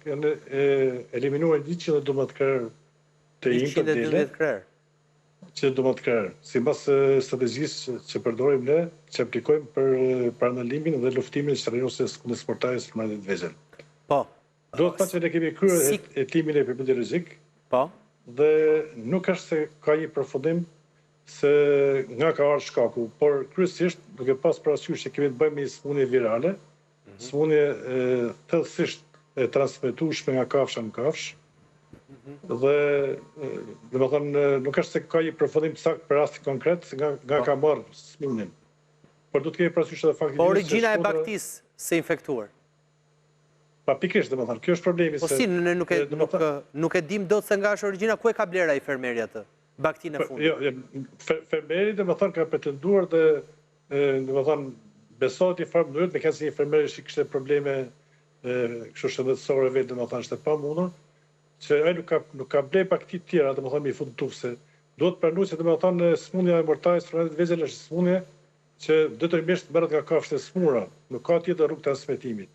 janë eliminuar 112 krerë të impër dele. 112 krerë. 112 krerë. Sipas strategjisë që përdorim ne, që aplikojmë për parandalumin dhe luftimin e çrregullos kundër sportave të vegjël. Po. Do të thotë që ne kemi kryer hetimin e përmbledhjes rrezik. Po. Dhe nuk është se ka një përfundim se nga ka ardhur shkaku, por kryesisht duke pas parasysh se kemi të bëjmë me një sëmundje virale, sëmundje thellësisht e transmetueshme nga kafsha në kafsh. Dhe domethënë nuk është se ka një përfundim të saktë për rastin konkret se nga ka marrë sëmundjen. Por do të kemi parasysh edhe faktin po origjina e baktisë së infektuar. Pa pikërisht, domethënë, kjo është problemi. Po si, nuk e dim dot se nga është origjina, ku e ka bler ai fermeri atë, baktinë e fundit? Jo, fermeri domethënë ka pretenduar dhe domethënë besohet një farë mënyrë, me kanë se një fermer që kishte probleme kështu shëndetësore vetë, domethënë ishte pa mundur, që ai nuk ka bler bakti të tjera, domethënë me fund tufse. Duhet pranuar se domethënë sëmundja e mortales të vegjël është sëmundje që detyrimisht merret nga kafshët e smura, nuk ka tjetër rrugë transmetimit.